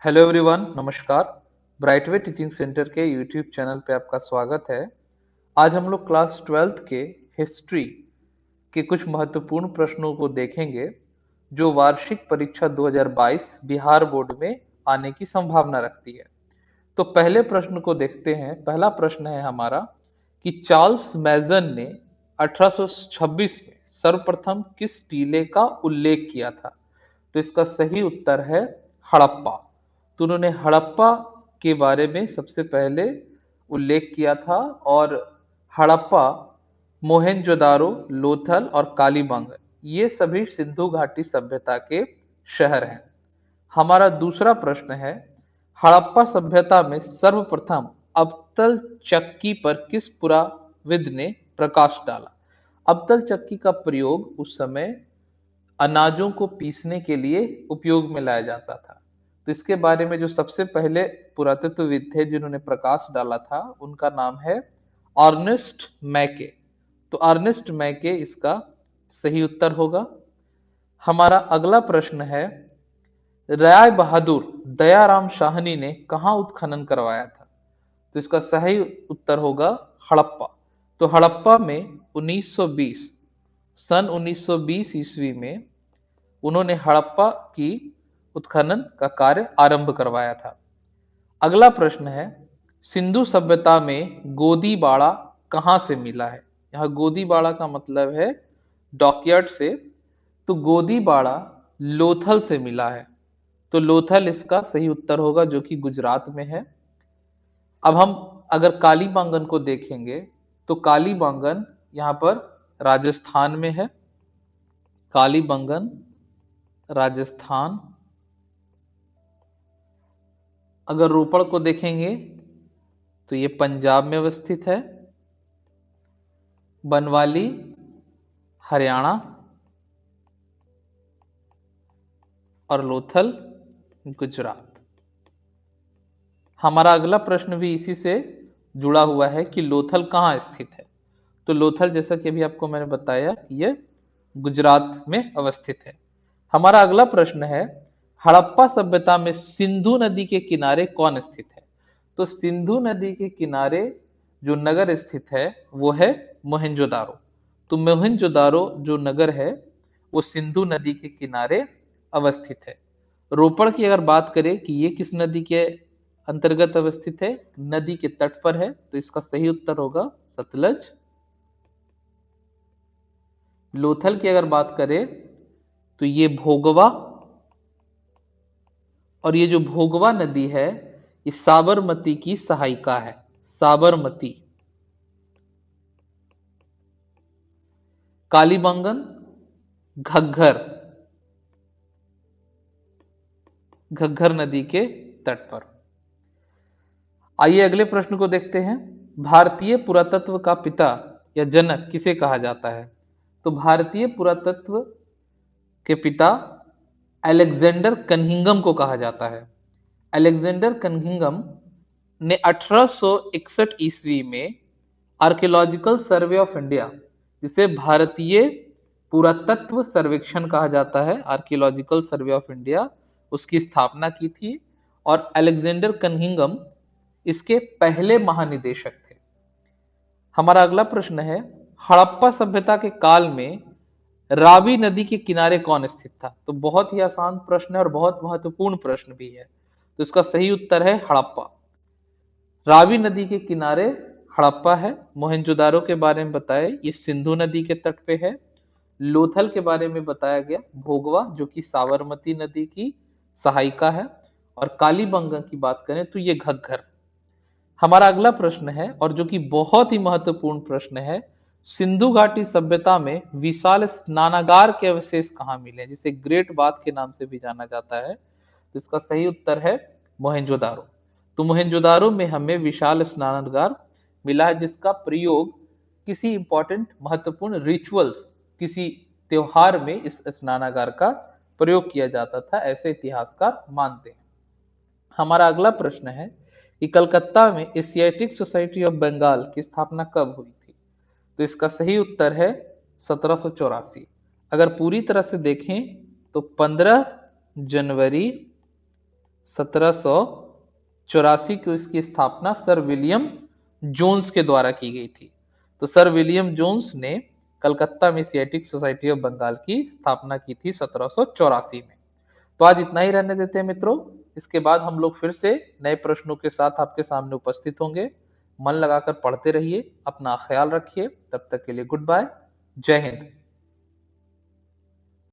Hello everyone, नमस्कार। ब्राइटवे teaching centre के YouTube channel पे आपका स्वागत है। आज हम लोग क्लास 12th के हिस्ट्री के कुछ महत्वपूर्ण प्रश्नों को देखेंगे जो वार्षिक परीक्षा 2022 बिहार बोर्ड में आने की संभावना रखती है। तो पहले प्रश्न को देखते हैं। पहला प्रश्न है हमारा कि चार्ल्स मैजन ने 1826 में सर्वप्रथम किस टीले का उल्लेख किया था? तो इसका सही उत्तर है हड़प्पा। तो उन्होंने हड़प्पा के बारे में सबसे पहले उल्लेख किया था। और हड़प्पा, मोहेंजोदारो, लोथल और कालीबंग ये सभी सिंधु घाटी सभ्यता के शहर हैं। हमारा दूसरा प्रश्न है, हड़प्पा सभ्यता में सर्वप्रथम अबतल चक्की पर किस पुराविद ने प्रकाश डाला? अबतल चक्की का प्रयोग उस समय अनाजों को पीसने के लिए उपयोग में लाया जाता था। तो इसके बारे में जो सबसे पहले पुरातत्वविद थे जिन्होंने प्रकाश डाला था, उनका नाम है अर्नेस्ट मैके। तो अर्नेस्ट मैके इसका सही उत्तर होगा। हमारा अगला प्रश्न है, राय बहादुर दयाराम शाहनी ने कहाँ उत्खनन करवाया था? तो इसका सही उत्तर होगा हड़प्पा। तो हड़प्पा में 1920 सन 1920 ईस्वी में उन्होंने हड़प्पा की उत्खनन का कार्य आरंभ करवाया था। अगला प्रश्न है, सिंधु सभ्यता में गोदीबाड़ा कहां से मिला है? यहाँ गोदीबाड़ा का मतलब है डॉकयार्ड से। तो गोदीबाड़ा लोथल से मिला है। तो लोथल इसका सही उत्तर होगा, जो कि गुजरात में है। अब हम अगर कालीबांगन को देखेंगे तो कालीबांगन यहाँ पर राजस्थान में है। कालीबंगन राजस्थान। अगर रोपड़ को देखेंगे तो ये पंजाब में अवस्थित है। बनवाली हरियाणा और लोथल गुजरात। हमारा अगला प्रश्न भी इसी से जुड़ा हुआ है कि लोथल कहाँ स्थित है? तो लोथल, जैसा कि अभी आपको मैंने बताया, ये गुजरात में अवस्थित है। हमारा अगला प्रश्न है, हड़प्पा सभ्यता में सिंधु नदी के किनारे कौन स्थित है? तो सिंधु नदी के किनारे जो नगर स्थित है वो है मोहेंजोदारो। तो मोहेंजोदारो जो नगर है वो सिंधु नदी के किनारे अवस्थित है। रोपड़ की अगर बात करें कि ये किस नदी के अंतर्गत अवस्थित है, नदी के तट पर है, तो इसका सही उत्तर होगा सतलज। लोथल की अगर बात करें तो ये भोगवा, और ये जो भोगवा नदी है ये साबरमती की सहायिका है। साबरमती। कालीबंगन घग्घर, घग्घर नदी के तट पर। आइए अगले प्रश्न को देखते हैं। भारतीय पुरातत्व का पिता या जनक किसे कहा जाता है? तो भारतीय पुरातत्व के पिता अलेक्जेंडर कनिंघम को कहा जाता है। अलेक्जेंडर कनिंघम ने 1861 ईस्वी में आर्कियोलॉजिकल सर्वे ऑफ इंडिया, जिसे भारतीय पुरातत्व सर्वेक्षण कहा जाता है, आर्कियोलॉजिकल सर्वे ऑफ इंडिया, उसकी स्थापना की थी। और अलेक्जेंडर कनिंघम इसके पहले महानिदेशक थे। हमारा अगला प्रश्न है, हड़प्पा सभ्यता के काल में रावी नदी के किनारे कौन स्थित था? तो बहुत ही आसान प्रश्न है और बहुत महत्वपूर्ण प्रश्न भी है। तो इसका सही उत्तर है हड़प्पा। रावी नदी के किनारे हड़प्पा है। मोहेंजोदारो के बारे में बताया, ये सिंधु नदी के तट पे है। लोथल के बारे में बताया गया, भोगवा, जो कि साबरमती नदी की सहायिका है। और कालीबंगन की बात करें तो ये घग्घर। हमारा अगला प्रश्न है, और जो कि बहुत ही महत्वपूर्ण प्रश्न है, सिंधु घाटी सभ्यता में विशाल स्नानागार के अवशेष कहाँ मिले, जिसे ग्रेट बाथ के नाम से भी जाना जाता है? तो इसका सही उत्तर है मोहेंजोदारो। तो मोहेंजोदारो में हमें विशाल स्नानागार मिला है, जिसका प्रयोग किसी इंपॉर्टेंट महत्वपूर्ण रिचुअल्स, किसी त्योहार में इस स्नानागार का प्रयोग किया जाता था, ऐसे इतिहासकार मानते हैं। हमारा अगला प्रश्न है कि कलकत्ता में एशियाटिक सोसाइटी ऑफ बंगाल की स्थापना कब हुई थी? तो इसका सही उत्तर है 1784। अगर पूरी तरह से देखें तो 15 जनवरी 1784 को इसकी स्थापना सर विलियम जोन्स के द्वारा की गई थी। तो सर विलियम जोन्स ने कलकत्ता में एशियाटिक सोसाइटी ऑफ बंगाल की स्थापना की थी 1784 में। तो आज इतना ही रहने देते हैं मित्रों। इसके बाद हम लोग फिर से नए प्रश्नों के साथ आपके सामने उपस्थित होंगे। मन लगाकर पढ़ते रहिए, अपना ख्याल रखिए। तब तक के लिए गुड बाय, जय हिंद।